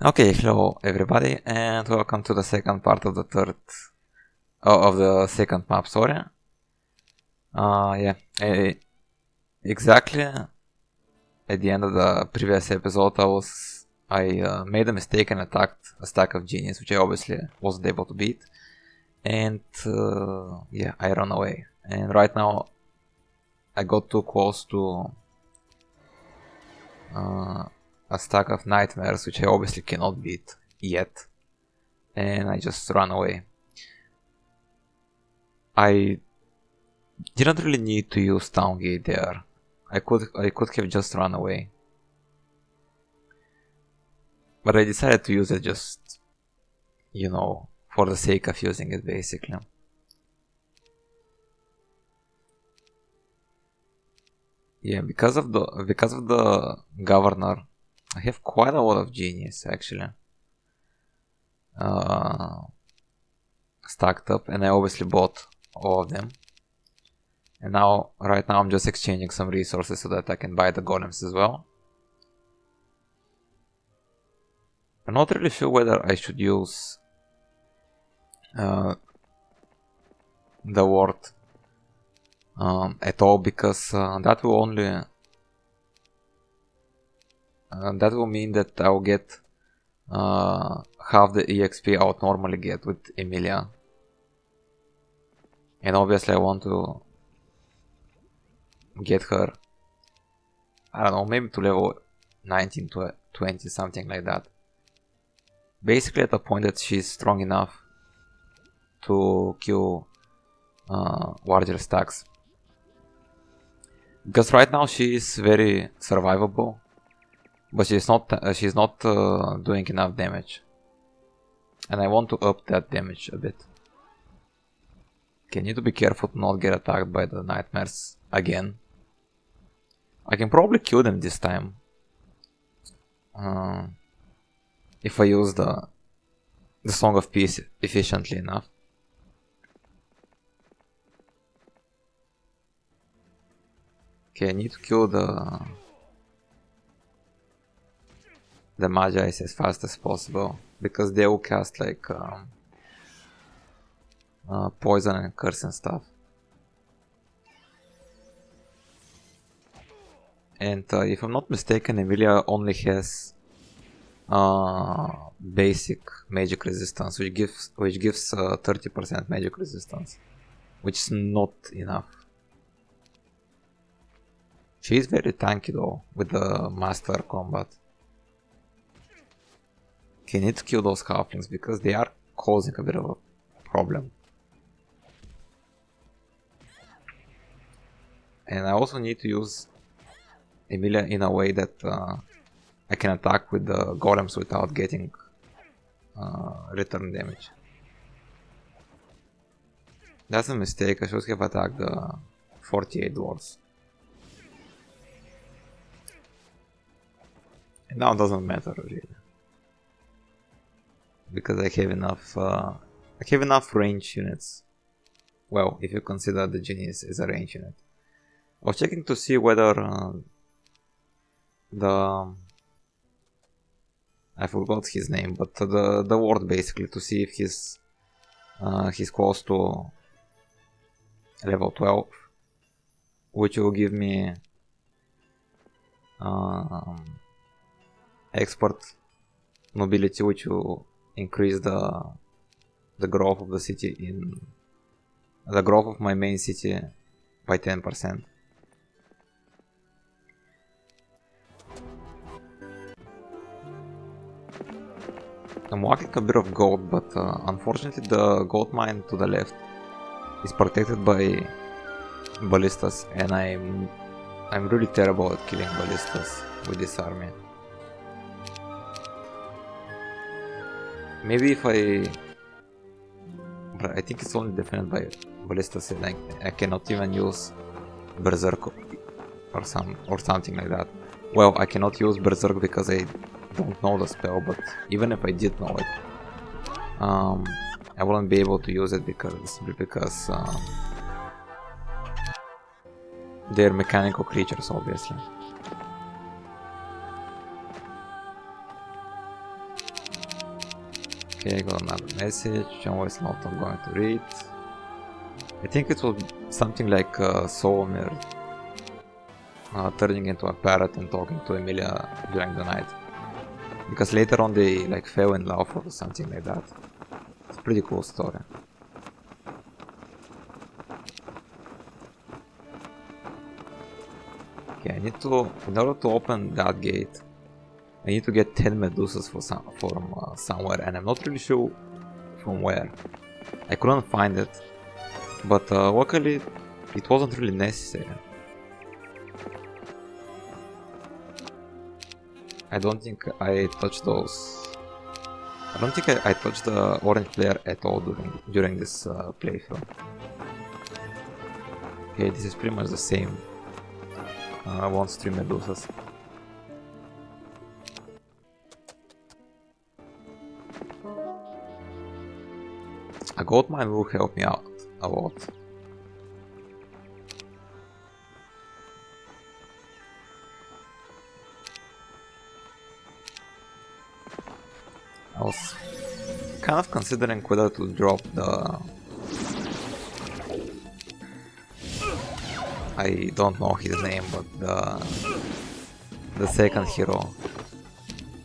Okay, hello everybody, and welcome to the second part of the second map. Sorry. Yeah, exactly at the end of the previous episode, I made a mistake and attacked a stack of genies, which I obviously wasn't able to beat, and yeah, I ran away. And right now, I got too close to a stack of nightmares, which I obviously cannot beat yet, and I just ran away. I didn't really need to use Town Gate there. I could have just run away. But I decided to use it just, for the sake of using it basically. Yeah, because of the governor, I have quite a lot of genies actually. Stacked up, and I obviously bought all of them. And right now I'm just exchanging some resources so that I can buy the golems as well. I'm not really sure whether I should use the ward at all, because that will mean that I'll get half the EXP I would normally get with Emilia. And obviously I want to get her, I don't know, maybe to level 19 to 20, something like that. Basically at the point that she's strong enough to kill larger stacks. Because right now she is very survivable, but she's not doing enough damage. And I want to up that damage a bit. Okay, need to be careful to not get attacked by the nightmares again. I can probably kill them this time. If I use the Song of Peace efficiently enough. Okay, I need to kill the Magi's as fast as possible, because they will cast like poison and curse and stuff. And if I'm not mistaken, Emilia only has basic magic resistance, which gives 30% magic resistance, which is not enough. She is very tanky though with the master combat. Okay, need to kill those halflings because they are causing a bit of a problem. And I also need to use Emilia in a way that I can attack with the golems without getting return damage. That's a mistake, I should have attacked the 48 dwarves. And now it doesn't matter really, because I have enough range units. Well, if you consider the genius as a range unit. I was checking to see whether I forgot his name, but the ward basically, to see if he's close to level 12, which will give me expert nobility, which will increase the growth of the city the growth of my main city by 10%. I'm walking a bit of gold, but unfortunately the gold mine to the left is protected by ballistas, and I'm really terrible at killing ballistas with this army. Maybe if I think it's only defended by ballistas, and I cannot even use berserk or something like that. Well, I cannot use berserk because I don't know the spell, but even if I did know it, I wouldn't be able to use it because they're mechanical creatures, obviously. Okay, I got another message. John was not going to read. I think it was something like Solomir turning into a parrot and talking to Emilia during the night. Because later on they like fell in love or something like that. It's a pretty cool story. Okay, I need to, in order to open that gate, I need to get 10 Medusas from somewhere, and I'm not really sure from where. I couldn't find it, but luckily it wasn't really necessary. I don't think I touched those. I don't think I touched the orange player at all during this playthrough. Okay, this is pretty much the same. I want 3 Medusas. A gold mine will help me out a lot. I was kind of considering whether to drop the... I don't know his name, but the second hero.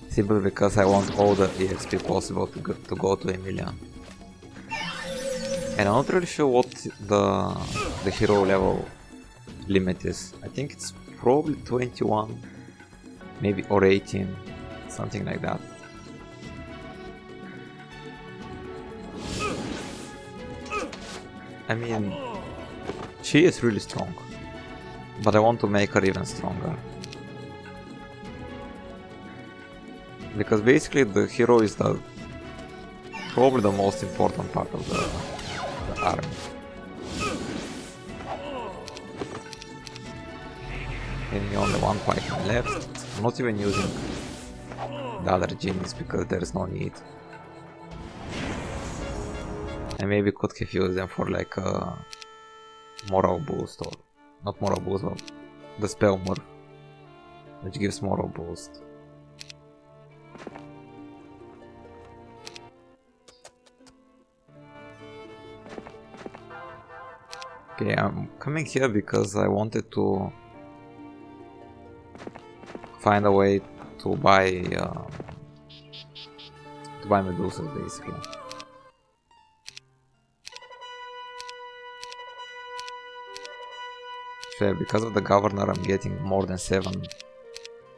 Simply because I want all the EXP possible to go to Emilia. And I'm not really sure what the hero level limit is. I think it's probably 21, maybe, or 18, something like that. I mean, she is really strong, but I want to make her even stronger. Because basically the hero is probably the most important part of the army. And only one Python left. I'm not even using the other genies because there's no need. I maybe could have used them for like a moral boost, or not moral boost, but the spell morph, which gives moral boost. Okay, I'm coming here because I wanted to find a way to buy Medusas, basically. So because of the governor, I'm getting more than 7.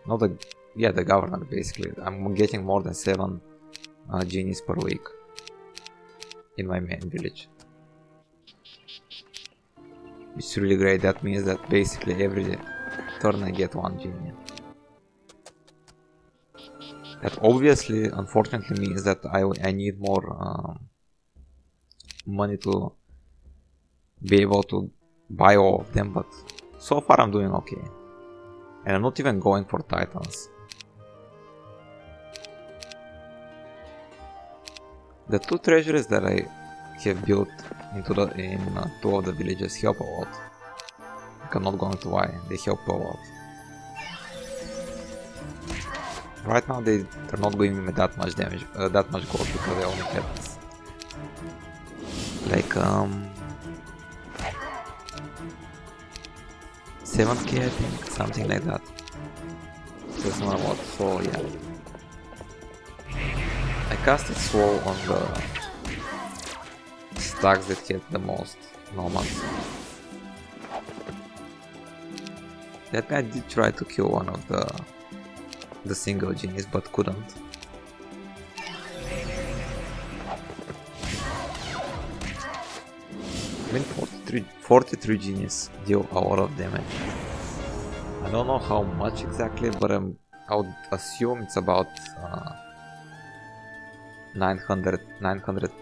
The governor, basically. I'm getting more than 7 genies per week in my main village. It's really great. That means that basically every turn I get 1 genie. That obviously, unfortunately, means that I need more money to be able to buy all of them, but so far I'm doing okay. And I'm not even going for titans. The 2 treasuries that I have built in 2 of the villages help a lot. I'm not going to lie, they help a lot. Right now they're not giving me that much damage, that much gold, because I only had like 7k, I think, something like that. That's not a lot, so yeah. I casted slow on the stacks that had the most nomads. That guy did try to kill one of the single genies, but couldn't. I mean, 43 genies deal a lot of damage. I don't know how much exactly, but I would assume it's about 900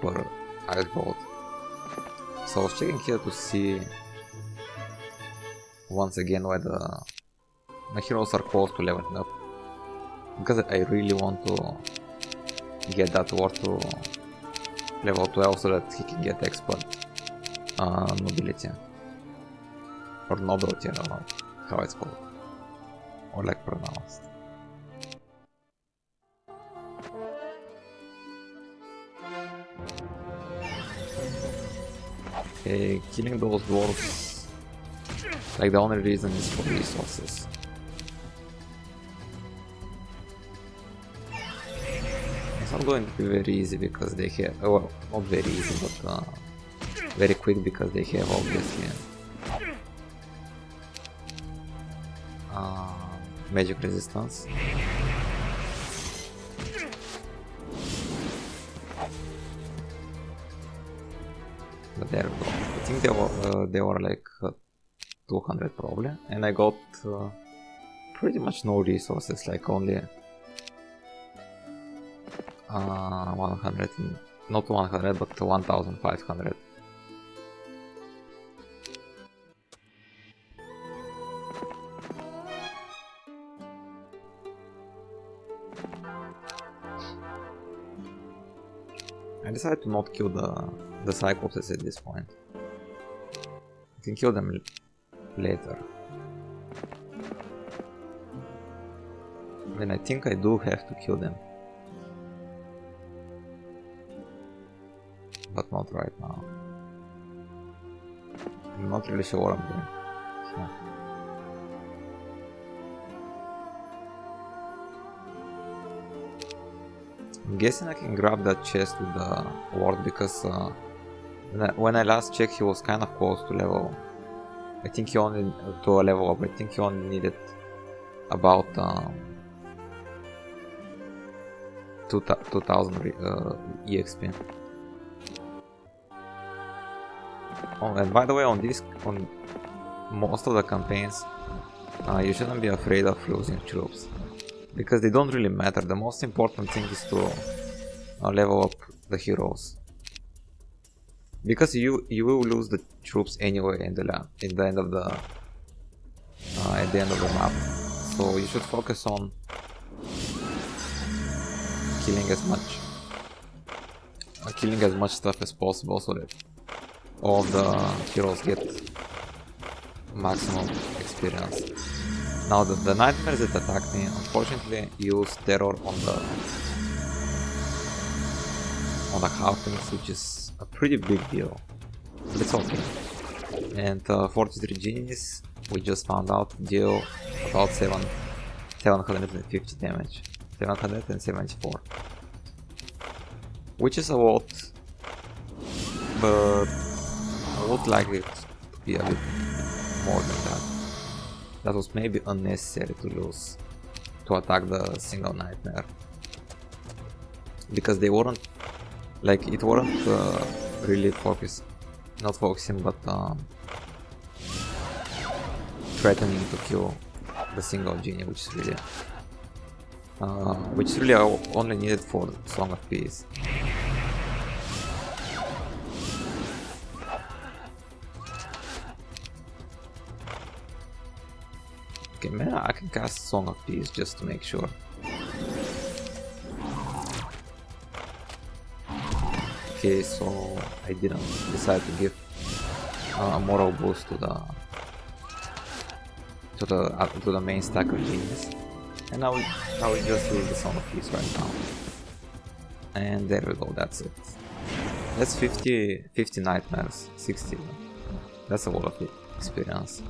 per ice bolt. So I was checking here to see once again why my heroes are close to leveling up, because I really want to get that war to level 12 so that he can get expert nobility, or nobility, I don't know how it's called, or like pronounced. Okay, killing those dwarves, like the only reason is for resources. It's not going to be very easy because they have, well, not very easy, but very quick because they have obviously magic resistance. But there we go. I think they were like 200 probably, and I got pretty much no resources, like only 100, not 100, but 1500. I decided to not kill the Cyclopses at this point. I can kill them later. I mean, I think I do have to kill them. But not right now. I'm not really sure what I'm doing. Yeah. I'm guessing I can grab that chest with the ward because when I last checked he was kind of close to level. I think he only to a level up. I think he only needed about 2000 EXP. Oh, and by the way, on most of the campaigns, you shouldn't be afraid of losing troops, because they don't really matter. The most important thing is to level up the heroes, because you will lose the troops anyway in the end of the at the end of the map. So you should focus on killing as much stuff as possible, so that all of the heroes get maximum experience. Now the nightmares that attacked me unfortunately use terror on the halflings, which is a pretty big deal, but it's okay. And 43 genies, we just found out, deal about 750 damage, 774, which is a lot, but I would like it to be a bit more than that. That was maybe unnecessary to attack the single nightmare, because they weren't like, it weren't really not focusing, but threatening to kill the single genie, which is really only needed for Song of Peace. Okay, maybe I can cast Song of Peace just to make sure. Okay, so I didn't decide to give a moral boost to the main stack of genius, and I will just use the Song of Peace right now. And there we go. That's it. That's 50 nightmares, 60. That's a lot of experience.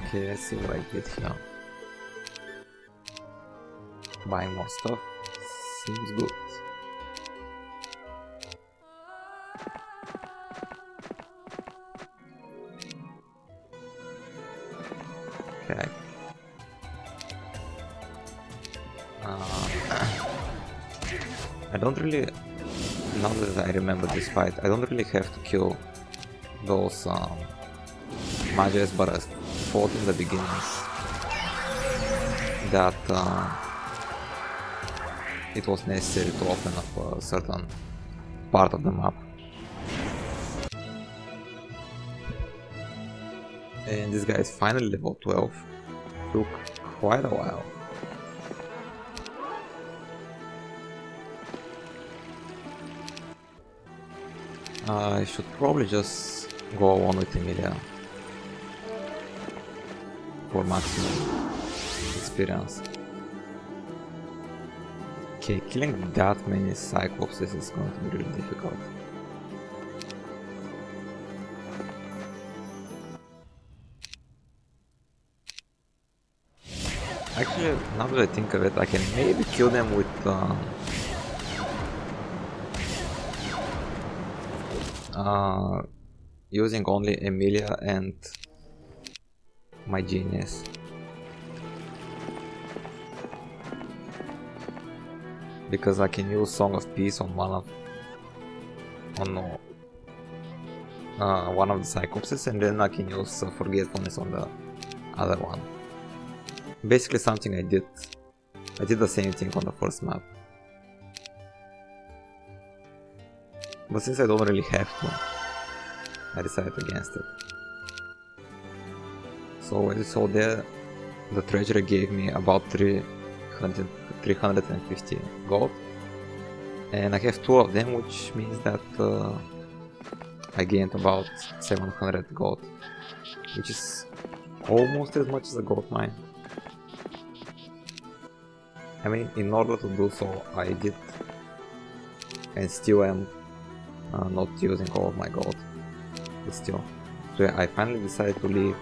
Okay, let's see what I get here. Buying more stuff seems good. Okay. I don't really, now that I remember this fight, I don't really have to kill those mages, but I thought in the beginning that it was necessary to open up a certain part of the map. And this guy is finally level 12. Took quite a while. I should probably just go on with Emilia for maximum experience. Okay, killing that many Cyclopses is going to be really difficult. Actually, now that I think of it, I can maybe kill them with using only Emilia and my genius. Because I can use Song of Peace on one of the Cyclopses, and then I can use Forgetfulness on the other one. Basically something I did the same thing on the first map. But since I don't really have to, I decided against it. So as you saw there, the treasury gave me about 350 gold, and I have 2 of them, which means that I gained about 700 gold, which is almost as much as a gold mine. I mean, in order to do so, I did, and still am not using all of my gold, but still. So I finally decided to leave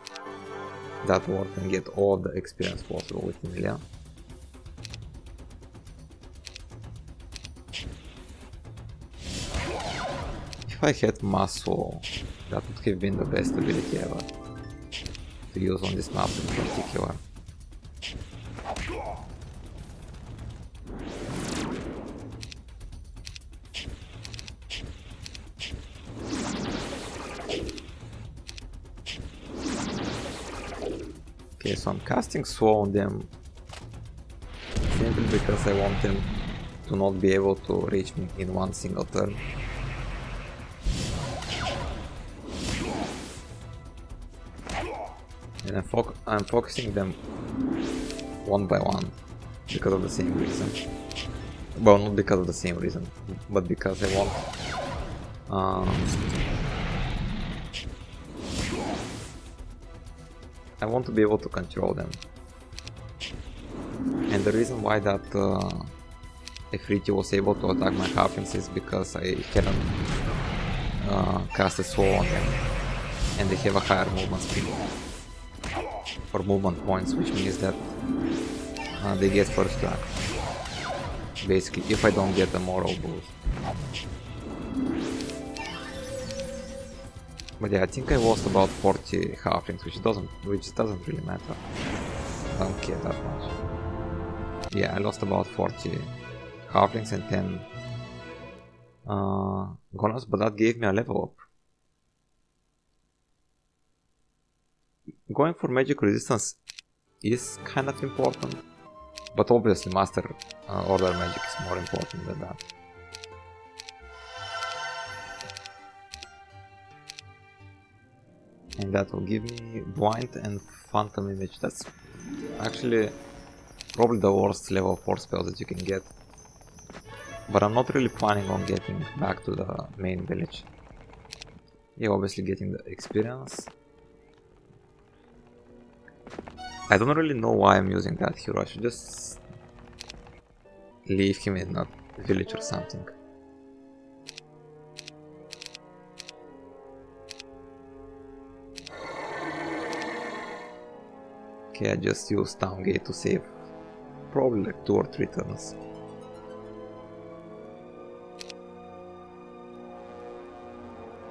that world and get all of the experience possible with Emilia. If I had Muscle, that would have been the best ability ever to use on this map in particular. Okay, so I'm casting Slow on them simply because I want them to not be able to reach me in one single turn. And I'm focusing them one by one because of the same reason. Well, not because of the same reason, but because I want to be able to control them. And the reason why that Ifriti was able to attack my halflings is because I hadn't cast a Slow on them, and they have a higher movement speed or movement points, which means that they get first track, basically, if I don't get a moral boost. But yeah, I think I lost about 40 halflings, which doesn't really matter. I don't care that much. Yeah, I lost about 40 halflings and 10 golems, but that gave me a level up. Going for magic resistance is kind of important, but obviously Master Order magic is more important than that. And that will give me Blind and Phantom Image. That's actually probably the worst level 4 spell that you can get. But I'm not really planning on getting back to the main village. Yeah, obviously getting the experience. I don't really know why I'm using that hero. I should just leave him in a village or something. Okay, I just used Town Gate to save probably like 2 or 3 turns.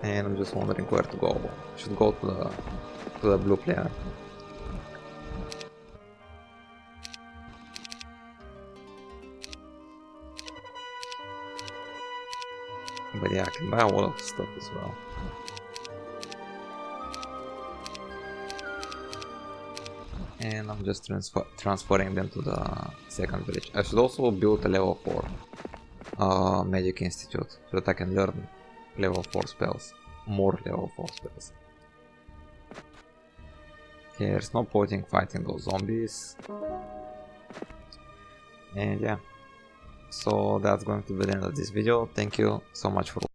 And I'm just wondering where to go. I should go to the blue player. But yeah, I can buy a lot of stuff as well. And I'm just transferring them to the second village. I should also build a level 4 Magic Institute so that I can learn level 4 spells. More level 4 spells. Okay, there's no point in fighting those zombies. And yeah. So that's going to be the end of this video. Thank you so much for watching.